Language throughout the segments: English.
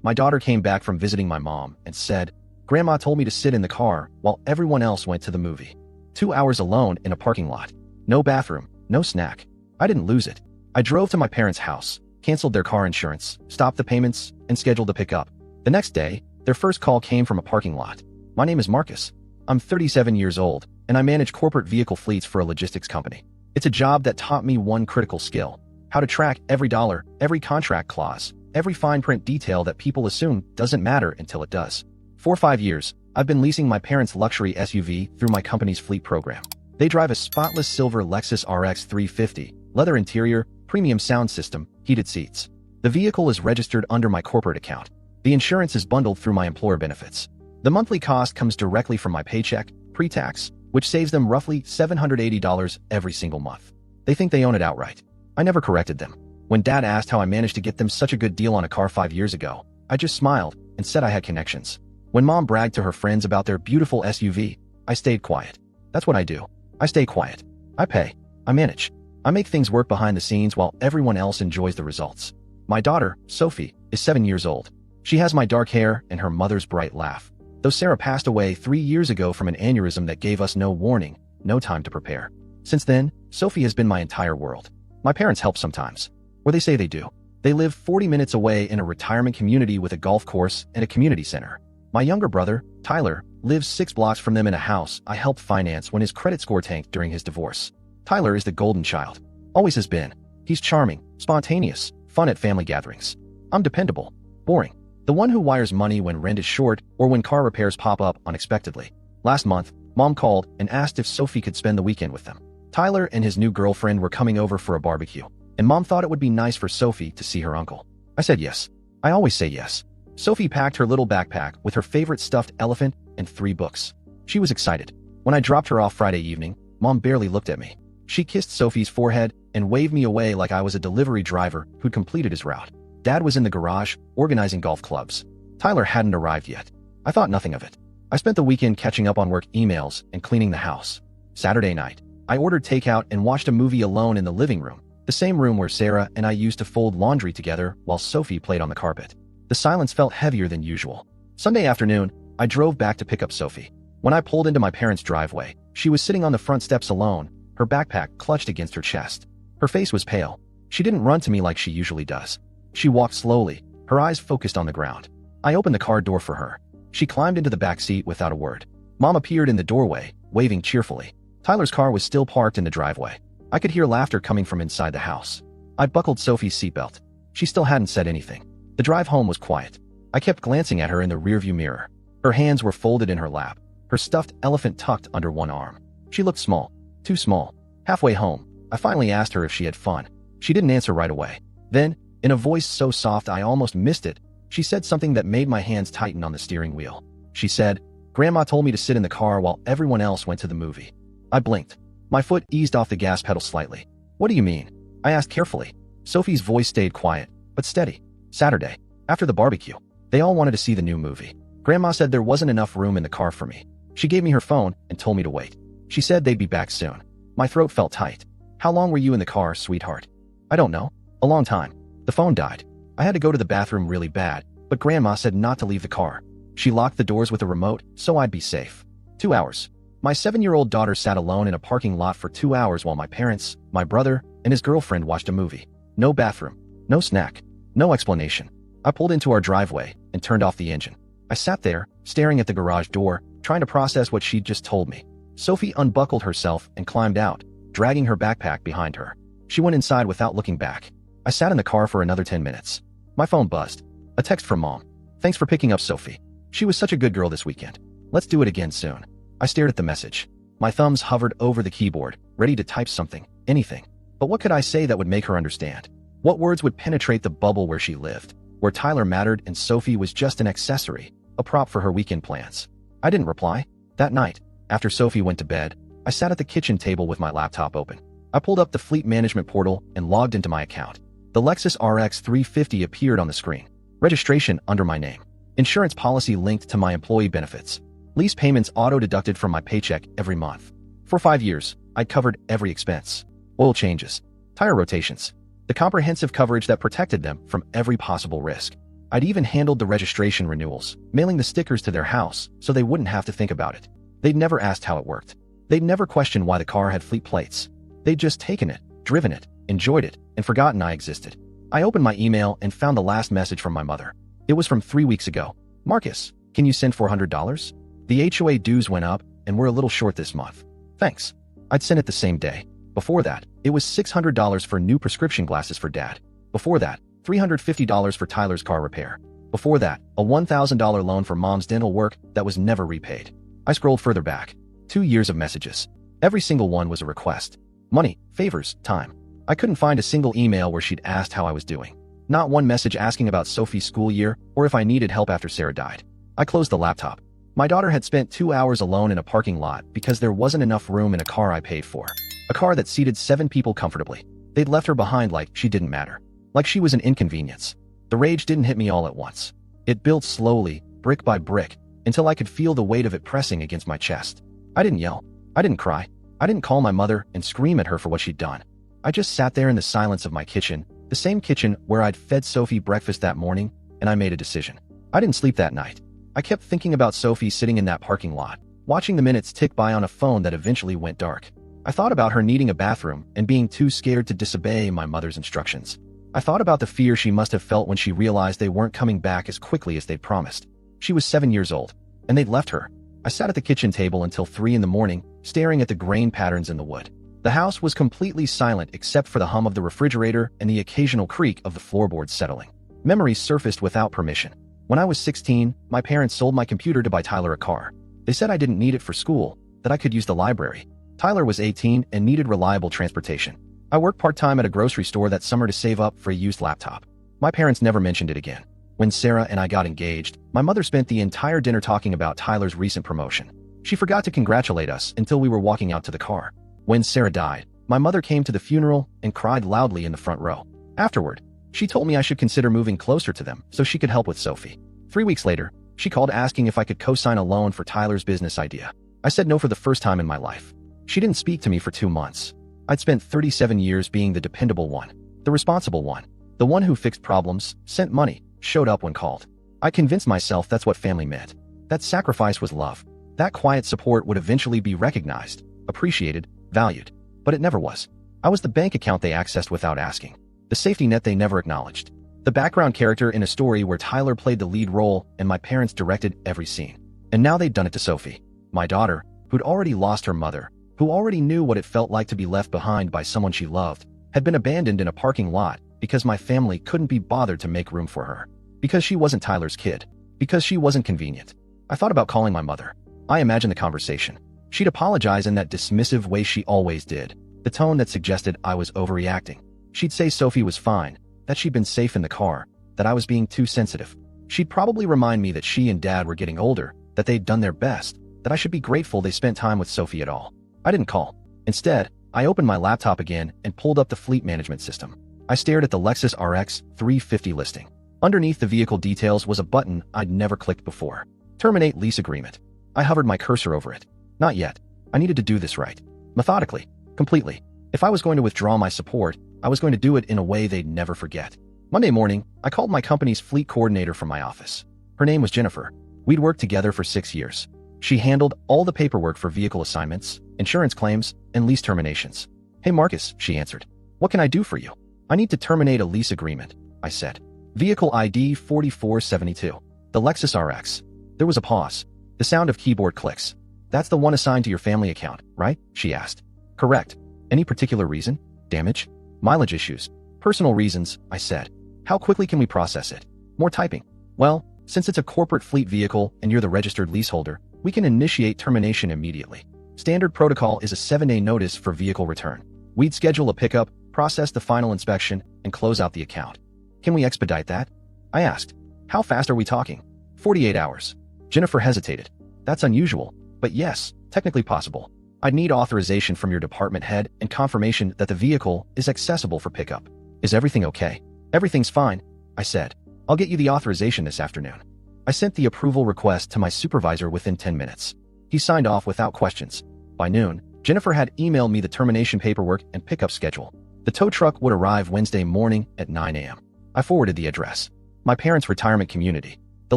My daughter came back from visiting my mom and said, "Grandma told me to sit in the car while everyone else went to the movie." 2 hours alone in a parking lot. No bathroom, no snack. I didn't lose it. I drove to my parents' house, canceled their car insurance, stopped the payments, and scheduled a pickup. The next day, their first call came from a parking lot. "My name is Marcus. I'm 37 years old, and I manage corporate vehicle fleets for a logistics company. It's a job that taught me one critical skill: how to track every dollar, every contract clause, every fine print detail that people assume doesn't matter until it does." For 5 years, I've been leasing my parents' luxury SUV through my company's fleet program. They drive a spotless silver Lexus RX 350, leather interior, premium sound system, heated seats. The vehicle is registered under my corporate account. The insurance is bundled through my employer benefits. The monthly cost comes directly from my paycheck, pre-tax, which saves them roughly $780 every single month. They think they own it outright. I never corrected them. When Dad asked how I managed to get them such a good deal on a car 5 years ago, I just smiled and said I had connections. When Mom bragged to her friends about their beautiful SUV, I stayed quiet. That's what I do. I stay quiet. I pay. I manage. I make things work behind the scenes while everyone else enjoys the results. My daughter, Sophie, is 7 years old. She has my dark hair and her mother's bright laugh. Though Sarah passed away 3 years ago from an aneurysm that gave us no warning, no time to prepare. Since then, Sophie has been my entire world. My parents help sometimes. Or they say they do. They live 40 minutes away in a retirement community with a golf course and a community center. My younger brother, Tyler, lives 6 blocks from them in a house I helped finance when his credit score tanked during his divorce. Tyler is the golden child. Always has been. He's charming, spontaneous, fun at family gatherings. I'm dependable, boring. The one who wires money when rent is short or when car repairs pop up unexpectedly. Last month, Mom called and asked if Sophie could spend the weekend with them. Tyler and his new girlfriend were coming over for a barbecue, and Mom thought it would be nice for Sophie to see her uncle. I said yes. I always say yes. Sophie packed her little backpack with her favorite stuffed elephant and 3 books. She was excited. When I dropped her off Friday evening, Mom barely looked at me. She kissed Sophie's forehead and waved me away like I was a delivery driver who'd completed his route. Dad was in the garage, organizing golf clubs. Tyler hadn't arrived yet. I thought nothing of it. I spent the weekend catching up on work emails and cleaning the house. Saturday night, I ordered takeout and watched a movie alone in the living room, the same room where Sarah and I used to fold laundry together while Sophie played on the carpet. The silence felt heavier than usual. Sunday afternoon, I drove back to pick up Sophie. When I pulled into my parents' driveway, she was sitting on the front steps alone, her backpack clutched against her chest. Her face was pale. She didn't run to me like she usually does. She walked slowly, her eyes focused on the ground. I opened the car door for her. She climbed into the back seat without a word. Mom appeared in the doorway, waving cheerfully. Tyler's car was still parked in the driveway. I could hear laughter coming from inside the house. I buckled Sophie's seatbelt. She still hadn't said anything. The drive home was quiet. I kept glancing at her in the rearview mirror. Her hands were folded in her lap, her stuffed elephant tucked under one arm. She looked small. Too small. Halfway home, I finally asked her if she had fun. She didn't answer right away. Then, in a voice so soft I almost missed it, she said something that made my hands tighten on the steering wheel. She said, "Grandma told me to sit in the car while everyone else went to the movie." I blinked. My foot eased off the gas pedal slightly. "What do you mean?" I asked carefully. Sophie's voice stayed quiet, but steady. "Saturday, after the barbecue, they all wanted to see the new movie. Grandma said there wasn't enough room in the car for me. She gave me her phone and told me to wait. She said they'd be back soon." My throat felt tight. "How long were you in the car, sweetheart?" "I don't know. A long time. The phone died. I had to go to the bathroom really bad, but Grandma said not to leave the car. She locked the doors with a remote so I'd be safe." 2 hours. My 7-year-old daughter sat alone in a parking lot for 2 hours while my parents, my brother, and his girlfriend watched a movie. No bathroom, no snack, no explanation. I pulled into our driveway and turned off the engine. I sat there, staring at the garage door, trying to process what she'd just told me. Sophie unbuckled herself and climbed out, dragging her backpack behind her. She went inside without looking back. I sat in the car for another 10 minutes. My phone buzzed. A text from Mom. "Thanks for picking up Sophie. She was such a good girl this weekend. Let's do it again soon." I stared at the message. My thumbs hovered over the keyboard, ready to type something, anything. But what could I say that would make her understand? What words would penetrate the bubble where she lived, where Tyler mattered and Sophie was just an accessory, a prop for her weekend plans? I didn't reply. That night, after Sophie went to bed, I sat at the kitchen table with my laptop open. I pulled up the fleet management portal and logged into my account. The Lexus RX 350 appeared on the screen. Registration under my name. Insurance policy linked to my employee benefits. Lease payments auto-deducted from my paycheck every month. For 5 years, I'd covered every expense. Oil changes, tire rotations, the comprehensive coverage that protected them from every possible risk. I'd even handled the registration renewals, mailing the stickers to their house so they wouldn't have to think about it. They'd never asked how it worked. They'd never questioned why the car had fleet plates. They'd just taken it, driven it, enjoyed it, and forgotten I existed. I opened my email and found the last message from my mother. It was from 3 weeks ago. "Marcus, can you send $400? The HOA dues went up, and we're a little short this month. Thanks." I'd sent it the same day. Before that, it was $600 for new prescription glasses for Dad. Before that, $350 for Tyler's car repair. Before that, a $1,000 loan for Mom's dental work that was never repaid. I scrolled further back. 2 years of messages. Every single one was a request. Money, favors, time. I couldn't find a single email where she'd asked how I was doing. Not one message asking about Sophie's school year or if I needed help after Sarah died. I closed the laptop. My daughter had spent 2 hours alone in a parking lot because there wasn't enough room in a car I paid for. A car that seated 7 people comfortably. They'd left her behind like she didn't matter. Like she was an inconvenience. The rage didn't hit me all at once. It built slowly, brick by brick, until I could feel the weight of it pressing against my chest. I didn't yell. I didn't cry. I didn't call my mother and scream at her for what she'd done. I just sat there in the silence of my kitchen, the same kitchen where I'd fed Sophie breakfast that morning, and I made a decision. I didn't sleep that night. I kept thinking about Sophie sitting in that parking lot, watching the minutes tick by on a phone that eventually went dark. I thought about her needing a bathroom and being too scared to disobey my mother's instructions. I thought about the fear she must have felt when she realized they weren't coming back as quickly as they'd promised. She was 7 years old, and they'd left her. I sat at the kitchen table until 3 in the morning, staring at the grain patterns in the wood. The house was completely silent except for the hum of the refrigerator and the occasional creak of the floorboards settling. Memories surfaced without permission. When I was 16, my parents sold my computer to buy Tyler a car. They said I didn't need it for school, that I could use the library. Tyler was 18 and needed reliable transportation. I worked part-time at a grocery store that summer to save up for a used laptop. My parents never mentioned it again. When Sarah and I got engaged, my mother spent the entire dinner talking about Tyler's recent promotion. She forgot to congratulate us until we were walking out to the car. When Sarah died, my mother came to the funeral and cried loudly in the front row. Afterward, she told me I should consider moving closer to them so she could help with Sophie. 3 weeks later, she called asking if I could co-sign a loan for Tyler's business idea. I said no for the first time in my life. She didn't speak to me for 2 months. I'd spent 37 years being the dependable one, the responsible one, the one who fixed problems, sent money, showed up when called. I convinced myself that's what family meant. That sacrifice was love. That quiet support would eventually be recognized, appreciated, valued. But it never was. I was the bank account they accessed without asking. The safety net they never acknowledged. The background character in a story where Tyler played the lead role and my parents directed every scene. And now they'd done it to Sophie, my daughter, who'd already lost her mother, who already knew what it felt like to be left behind by someone she loved, had been abandoned in a parking lot because my family couldn't be bothered to make room for her. Because she wasn't Tyler's kid. Because she wasn't convenient. I thought about calling my mother. I imagined the conversation. She'd apologize in that dismissive way she always did, the tone that suggested I was overreacting. She'd say Sophie was fine, that she'd been safe in the car, that I was being too sensitive. She'd probably remind me that she and Dad were getting older, that they'd done their best, that I should be grateful they spent time with Sophie at all. I didn't call. Instead, I opened my laptop again and pulled up the fleet management system. I stared at the Lexus RX 350 listing. Underneath the vehicle details was a button I'd never clicked before. Terminate lease agreement. I hovered my cursor over it. Not yet. I needed to do this right. Methodically. Completely. If I was going to withdraw my support, I was going to do it in a way they'd never forget. Monday morning, I called my company's fleet coordinator from my office. Her name was Jennifer. We'd worked together for 6 years. She handled all the paperwork for vehicle assignments, insurance claims, and lease terminations. "Hey Marcus," she answered. "What can I do for you?" "I need to terminate a lease agreement," I said. "Vehicle ID 4472. The Lexus RX." There was a pause. The sound of keyboard clicks. "That's the one assigned to your family account, right?" she asked. "Correct. Any particular reason? Damage? Mileage issues? Personal reasons," I said. "How quickly can we process it?" More typing. "Well, since it's a corporate fleet vehicle and you're the registered leaseholder, we can initiate termination immediately. Standard protocol is a 7-day notice for vehicle return. We'd schedule a pickup, process the final inspection, and close out the account. Can we expedite that?" I asked. "How fast are we talking?" 48 hours. Jennifer hesitated. "That's unusual, but yes, technically possible. I'd need authorization from your department head and confirmation that the vehicle is accessible for pickup." "Is everything okay?" "Everything's fine," I said. "I'll get you the authorization this afternoon." I sent the approval request to my supervisor within 10 minutes. He signed off without questions. By noon, Jennifer had emailed me the termination paperwork and pickup schedule. The tow truck would arrive Wednesday morning at 9 a.m. I forwarded the address. My parents' retirement community. The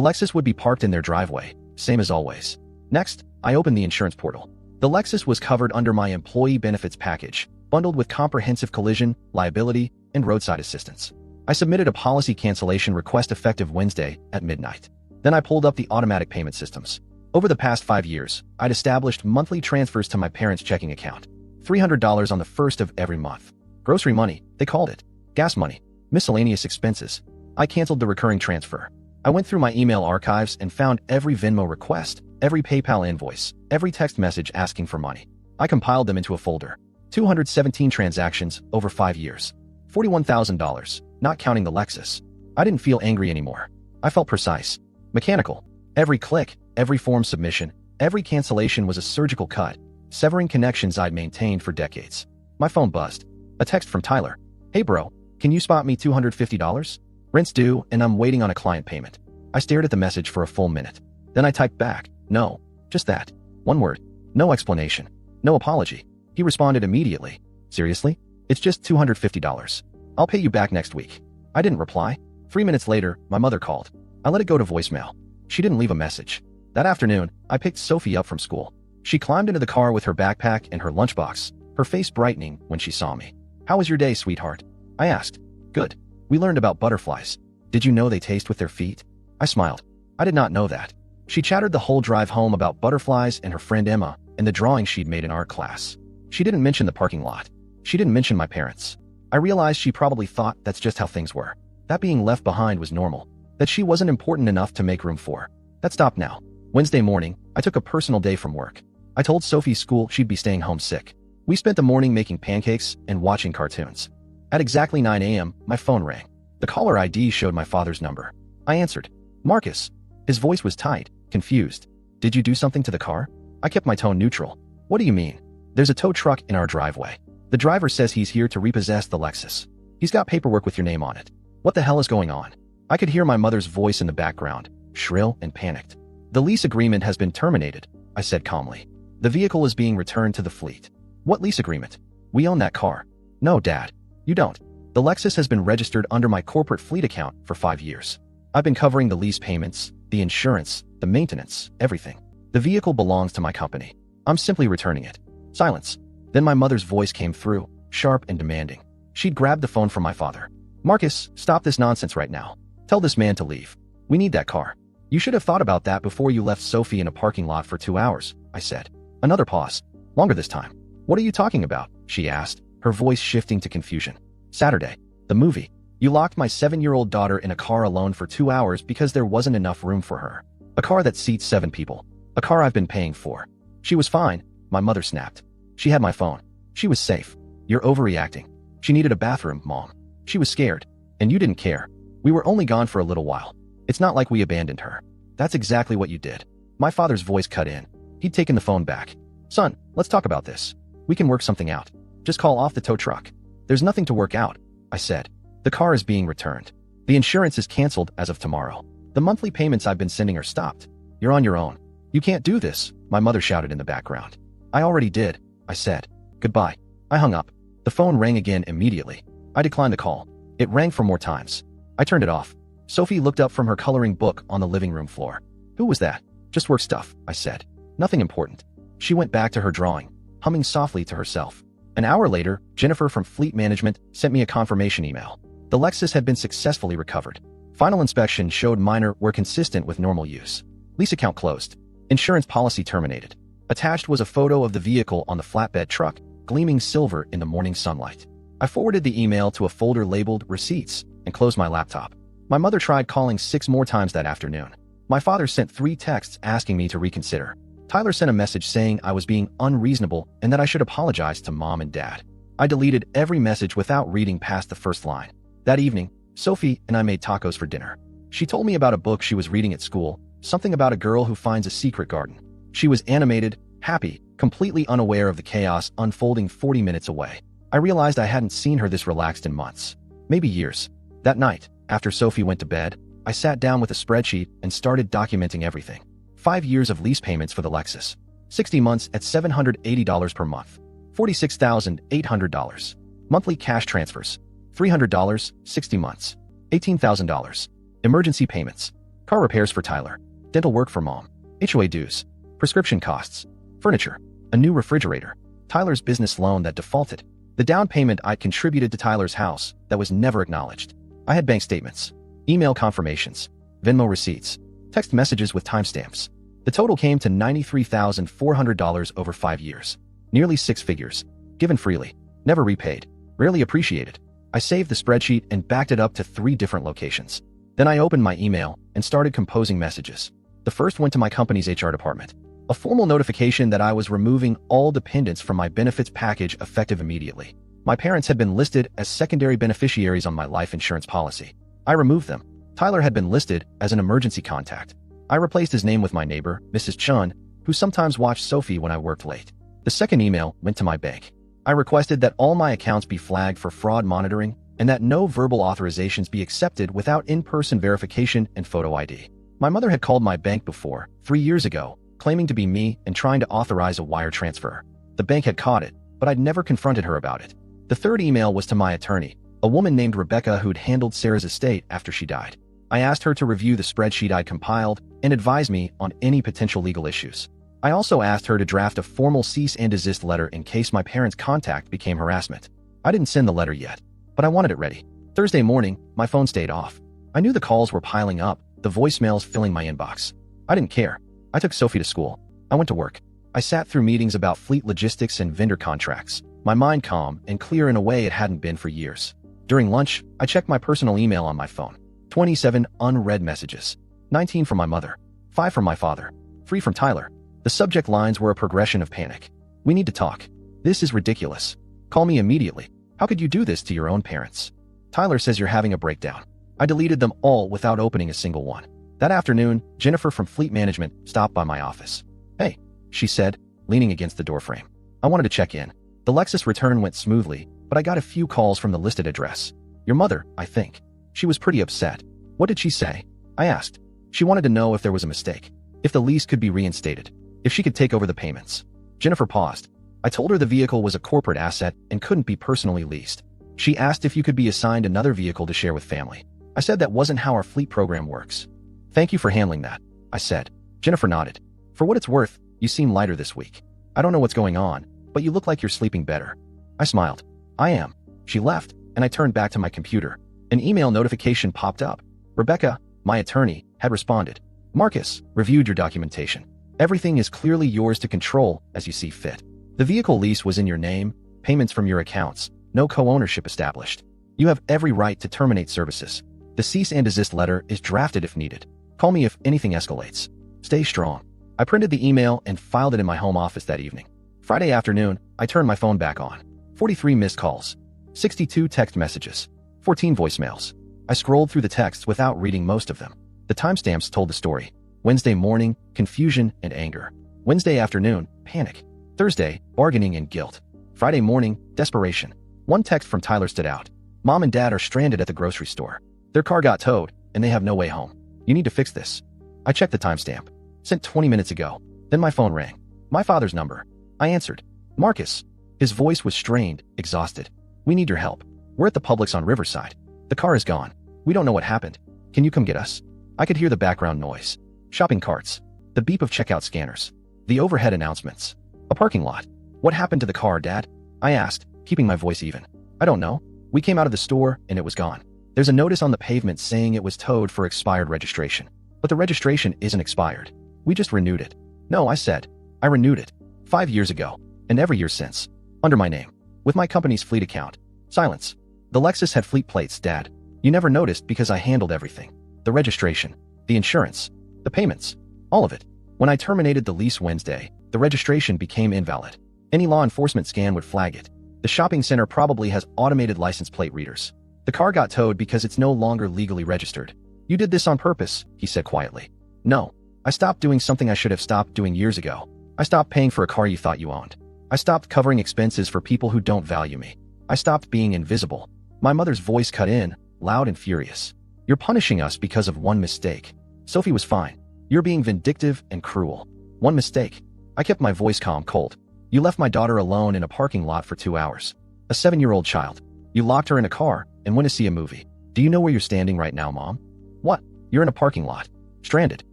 Lexus would be parked in their driveway, same as always. Next, I opened the insurance portal. The Lexus was covered under my employee benefits package, bundled with comprehensive collision, liability, and roadside assistance. I submitted a policy cancellation request effective Wednesday at midnight. Then I pulled up the automatic payment systems. Over the past 5 years, I'd established monthly transfers to my parents' checking account. $300 on the first of every month. Grocery money, they called it. Gas money. Miscellaneous expenses. I canceled the recurring transfer. I went through my email archives and found every Venmo request, every PayPal invoice, every text message asking for money. I compiled them into a folder. 217 transactions over 5 years. $41,000, not counting the Lexus. I didn't feel angry anymore. I felt precise. Mechanical. Every click, every form submission, every cancellation was a surgical cut, severing connections I'd maintained for decades. My phone buzzed. A text from Tyler. Hey bro, can you spot me $250? Rent's due and I'm waiting on a client payment. I stared at the message for a full minute. Then I typed back, no, just that. One word. No explanation. No apology. He responded immediately. Seriously? It's just $250. I'll pay you back next week. I didn't reply. 3 minutes later, my mother called. I let it go to voicemail. She didn't leave a message. That afternoon, I picked Sophie up from school. She climbed into the car with her backpack and her lunchbox, her face brightening when she saw me. How was your day, sweetheart? I asked. Good. We learned about butterflies. Did you know they taste with their feet? I smiled. I did not know that. She chattered the whole drive home about butterflies and her friend Emma and the drawing she'd made in art class. She didn't mention the parking lot. She didn't mention my parents. I realized she probably thought that's just how things were. That being left behind was normal. That she wasn't important enough to make room for. That stopped now. Wednesday morning, I took a personal day from work. I told Sophie's school she'd be staying home sick. We spent the morning making pancakes and watching cartoons. At exactly 9 a.m., my phone rang. The caller ID showed my father's number. I answered. Marcus. His voice was tight, confused. Did you do something to the car? I kept my tone neutral. What do you mean? There's a tow truck in our driveway. The driver says he's here to repossess the Lexus. He's got paperwork with your name on it. What the hell is going on? I could hear my mother's voice in the background, shrill and panicked. The lease agreement has been terminated, I said calmly. The vehicle is being returned to the fleet. What lease agreement? We own that car. No, Dad. You don't. The Lexus has been registered under my corporate fleet account for 5 years. I've been covering the lease payments, the insurance, the maintenance, everything. The vehicle belongs to my company. I'm simply returning it. Silence. Then my mother's voice came through, sharp and demanding. She'd grabbed the phone from my father. Marcus, stop this nonsense right now. Tell this man to leave. We need that car. You should have thought about that before you left Sophie in a parking lot for 2 hours, I said. Another pause. Longer this time. What are you talking about? She asked, her voice shifting to confusion. Saturday. The movie. You locked my 7-year-old daughter in a car alone for 2 hours because there wasn't enough room for her. A car that seats 7 people. A car I've been paying for. She was fine, my mother snapped. She had my phone. She was safe. You're overreacting. She needed a bathroom, Mom. She was scared. And you didn't care. We were only gone for a little while. It's not like we abandoned her. That's exactly what you did. My father's voice cut in. He'd taken the phone back. Son, let's talk about this. We can work something out. Just call off the tow truck. There's nothing to work out, I said. The car is being returned. The insurance is canceled as of tomorrow. The monthly payments I've been sending are stopped. You're on your own. You can't do this, my mother shouted in the background. I already did, I said. Goodbye. I hung up. The phone rang again immediately. I declined the call. It rang for more times. I turned it off. Sophie looked up from her coloring book on the living room floor. Who was that? Just work stuff, I said. Nothing important. She went back to her drawing, humming softly to herself. An hour later, Jennifer from Fleet Management sent me a confirmation email. The Lexus had been successfully recovered. Final inspection showed minor were consistent with normal use. Lease account closed. Insurance policy terminated. Attached was a photo of the vehicle on the flatbed truck, gleaming silver in the morning sunlight. I forwarded the email to a folder labeled Receipts and closed my laptop. My mother tried calling 6 more times that afternoon. My father sent 3 texts asking me to reconsider. Tyler sent a message saying I was being unreasonable and that I should apologize to Mom and Dad. I deleted every message without reading past the first line. That evening, Sophie and I made tacos for dinner. She told me about a book she was reading at school, something about a girl who finds a secret garden. She was animated, happy, completely unaware of the chaos unfolding 40 minutes away. I realized I hadn't seen her this relaxed in months, maybe years. That night, after Sophie went to bed, I sat down with a spreadsheet and started documenting everything. 5 years of lease payments for the Lexus. 60 months at $780 per month. $46,800. Monthly cash transfers. $300, 60 months. $18,000. emergency payments, car repairs for Tyler, dental work for mom, HOA dues, prescription costs, furniture, a new refrigerator, Tyler's business loan that defaulted, the down payment I'd contributed to Tyler's house that was never acknowledged. I had bank statements, email confirmations, Venmo receipts, text messages with timestamps. The total came to $93,400 over 5 years. Nearly 6 figures. Given freely. Never repaid. Rarely appreciated. I saved the spreadsheet and backed it up to 3 different locations. Then I opened my email and started composing messages. The first went to my company's HR department. A formal notification that I was removing all dependents from my benefits package effective immediately. My parents had been listed as secondary beneficiaries on my life insurance policy. I removed them. Tyler had been listed as an emergency contact. I replaced his name with my neighbor, Mrs. Chun, who sometimes watched Sophie when I worked late. The second email went to my bank. I requested that all my accounts be flagged for fraud monitoring and that no verbal authorizations be accepted without in-person verification and photo ID. My mother had called my bank before, 3 years ago, claiming to be me and trying to authorize a wire transfer. The bank had caught it, but I'd never confronted her about it. The third email was to my attorney, a woman named Rebecca who'd handled Sarah's estate after she died. I asked her to review the spreadsheet I'd compiled and advise me on any potential legal issues. I also asked her to draft a formal cease and desist letter in case my parents' contact became harassment. I didn't send the letter yet, but I wanted it ready. Thursday morning, my phone stayed off. I knew the calls were piling up, the voicemails filling my inbox. I didn't care. I took Sophie to school. I went to work. I sat through meetings about fleet logistics and vendor contracts, my mind calm and clear in a way it hadn't been for years. During lunch, I checked my personal email on my phone. 27 unread messages. 19 from my mother. 5 from my father. 3 from Tyler. The subject lines were a progression of panic. We need to talk. This is ridiculous. Call me immediately. How could you do this to your own parents? Tyler says you're having a breakdown. I deleted them all without opening a single one. That afternoon, Jennifer from Fleet Management stopped by my office. Hey, she said, leaning against the doorframe. I wanted to check in. The Lexus return went smoothly, but I got a few calls from the listed address. Your mother, I think. She was pretty upset. What did she say? I asked. She wanted to know if there was a mistake, if the lease could be reinstated, if she could take over the payments. Jennifer paused. I told her the vehicle was a corporate asset and couldn't be personally leased. She asked if you could be assigned another vehicle to share with family. I said that wasn't how our fleet program works. Thank you for handling that, I said. Jennifer nodded. For what it's worth, you seem lighter this week. I don't know what's going on, but you look like you're sleeping better. I smiled. I am. She left, and I turned back to my computer. An email notification popped up. Rebecca, my attorney, had responded. Marcus, reviewed your documentation. Everything is clearly yours to control as you see fit. The vehicle lease was in your name, payments from your accounts, no co-ownership established. You have every right to terminate services. The cease and desist letter is drafted if needed. Call me if anything escalates. Stay strong. I printed the email and filed it in my home office that evening. Friday afternoon, I turned my phone back on. 43 missed calls. 62 text messages. 14 voicemails. I scrolled through the texts without reading most of them. The timestamps told the story. Wednesday morning, confusion and anger. Wednesday afternoon, panic. Thursday, bargaining and guilt. Friday morning, desperation. One text from Tyler stood out. Mom and Dad are stranded at the grocery store. Their car got towed, and they have no way home. You need to fix this. I checked the timestamp. Sent 20 minutes ago. Then my phone rang. My father's number. I answered. Marcus. His voice was strained, exhausted. We need your help. We're at the Publix on Riverside. The car is gone. We don't know what happened. Can you come get us? I could hear the background noise. Shopping carts. The beep of checkout scanners. The overhead announcements. A parking lot. What happened to the car, Dad? I asked, keeping my voice even. I don't know. We came out of the store, and it was gone. There's a notice on the pavement saying it was towed for expired registration. But the registration isn't expired. We just renewed it. No, I said. I renewed it. 5 years ago. And every year since. Under my name. With my company's fleet account. Silence. The Lexus had fleet plates, Dad. You never noticed because I handled everything. The registration. The insurance. The payments. All of it. When I terminated the lease Wednesday, the registration became invalid. Any law enforcement scan would flag it. The shopping center probably has automated license plate readers. The car got towed because it's no longer legally registered. You did this on purpose, he said quietly. No. I stopped doing something I should have stopped doing years ago. I stopped paying for a car you thought you owned. I stopped covering expenses for people who don't value me. I stopped being invisible. My mother's voice cut in, loud and furious. You're punishing us because of one mistake. Sophie was fine. You're being vindictive and cruel. One mistake. I kept my voice calm, cold. You left my daughter alone in a parking lot for 2 hours. A 7-year-old child. You locked her in a car and went to see a movie. Do you know where you're standing right now, Mom? What? You're in a parking lot. Stranded.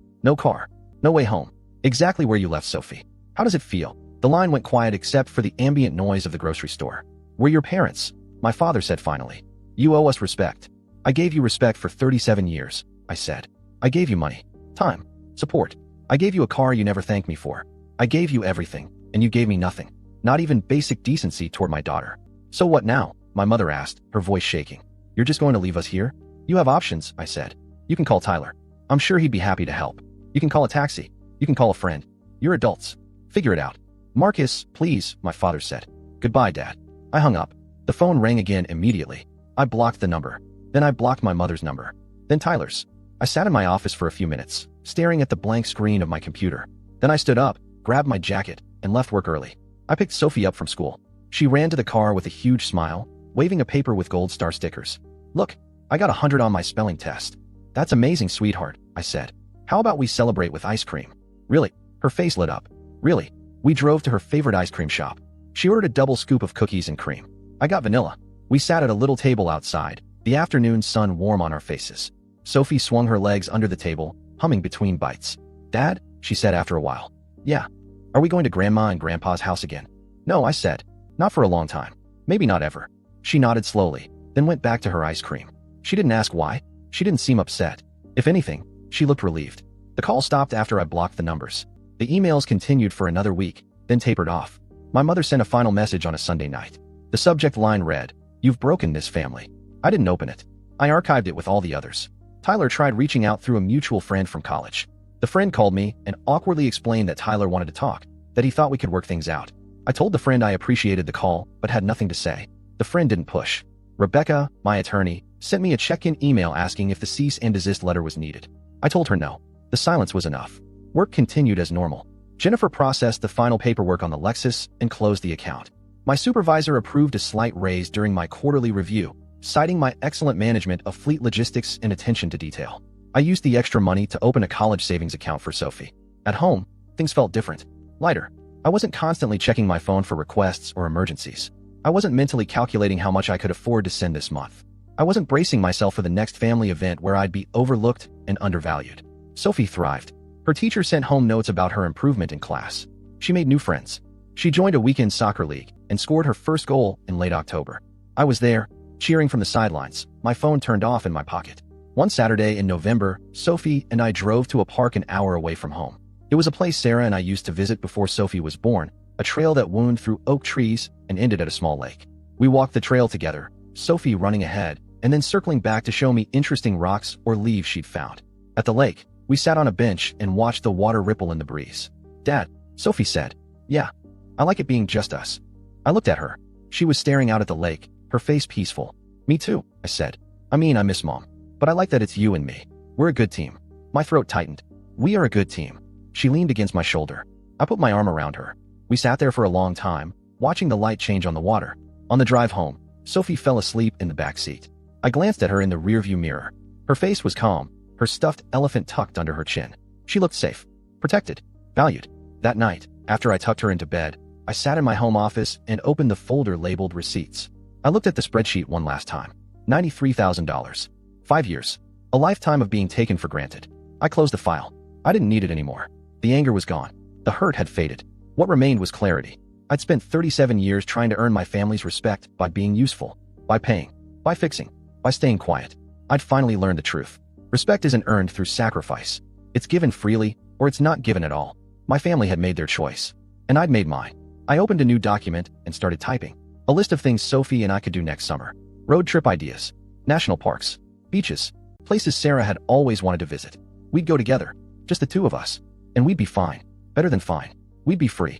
No car. No way home. Exactly where you left Sophie. How does it feel? The line went quiet except for the ambient noise of the grocery store. We're your parents, my father said finally. You owe us respect. I gave you respect for 37 years, I said. I gave you money, time, support. I gave you a car you never thanked me for. I gave you everything, and you gave me nothing. Not even basic decency toward my daughter. So what now? My mother asked, her voice shaking. You're just going to leave us here? You have options, I said. You can call Tyler. I'm sure he'd be happy to help. You can call a taxi. You can call a friend. You're adults. Figure it out. Marcus, please, my father said. Goodbye, Dad. I hung up. The phone rang again immediately. I blocked the number. Then I blocked my mother's number. Then Tyler's. I sat in my office for a few minutes, staring at the blank screen of my computer. Then I stood up, grabbed my jacket, and left work early. I picked Sophie up from school. She ran to the car with a huge smile, waving a paper with gold star stickers. Look, I got 100 on my spelling test. That's amazing, sweetheart, I said. How about we celebrate with ice cream? Really? Her face lit up. Really? We drove to her favorite ice cream shop. She ordered a double scoop of cookies and cream. I got vanilla. We sat at a little table outside, the afternoon sun warm on our faces. Sophie swung her legs under the table, humming between bites. Dad, she said after a while. Yeah. Are we going to Grandma and Grandpa's house again? No, I said. Not for a long time. Maybe not ever. She nodded slowly, then went back to her ice cream. She didn't ask why. She didn't seem upset. If anything, she looked relieved. The call stopped after I blocked the numbers. The emails continued for another week, then tapered off. My mother sent a final message on a Sunday night. The subject line read, "You've broken this family." I didn't open it. I archived it with all the others. Tyler tried reaching out through a mutual friend from college. The friend called me and awkwardly explained that Tyler wanted to talk, that he thought we could work things out. I told the friend I appreciated the call, but had nothing to say. The friend didn't push. Rebecca, my attorney, sent me a check-in email asking if the cease and desist letter was needed. I told her no. The silence was enough. Work continued as normal. Jennifer processed the final paperwork on the Lexus and closed the account. My supervisor approved a slight raise during my quarterly review, citing my excellent management of fleet logistics and attention to detail. I used the extra money to open a college savings account for Sophie. At home, things felt different, lighter. I wasn't constantly checking my phone for requests or emergencies. I wasn't mentally calculating how much I could afford to send this month. I wasn't bracing myself for the next family event where I'd be overlooked and undervalued. Sophie thrived. Her teacher sent home notes about her improvement in class. She made new friends. She joined a weekend soccer league and scored her first goal in late October. I was there, cheering from the sidelines, my phone turned off in my pocket. One Saturday in November, Sophie and I drove to a park an hour away from home. It was a place Sarah and I used to visit before Sophie was born, a trail that wound through oak trees and ended at a small lake. We walked the trail together, Sophie running ahead, and then circling back to show me interesting rocks or leaves she'd found. At the lake, we sat on a bench and watched the water ripple in the breeze. Dad, Sophie said. Yeah, I like it being just us. I looked at her. She was staring out at the lake, her face peaceful. Me too, I said. I mean, I miss Mom. But I like that it's you and me. We're a good team. My throat tightened. We are a good team. She leaned against my shoulder. I put my arm around her. We sat there for a long time, watching the light change on the water. On the drive home, Sophie fell asleep in the back seat. I glanced at her in the rearview mirror. Her face was calm, her stuffed elephant tucked under her chin. She looked safe, protected, valued. That night, after I tucked her into bed, I sat in my home office and opened the folder labeled receipts. I looked at the spreadsheet one last time. $93,000. 5 years. A lifetime of being taken for granted. I closed the file. I didn't need it anymore. The anger was gone. The hurt had faded. What remained was clarity. I'd spent 37 years trying to earn my family's respect by being useful, by paying, by fixing, by staying quiet. I'd finally learned the truth. Respect isn't earned through sacrifice. It's given freely, or it's not given at all. My family had made their choice, and I'd made mine. I opened a new document and started typing. A list of things Sophie and I could do next summer. Road trip ideas. National parks. Beaches. Places Sarah had always wanted to visit. We'd go together. Just the two of us. And we'd be fine. Better than fine. We'd be free.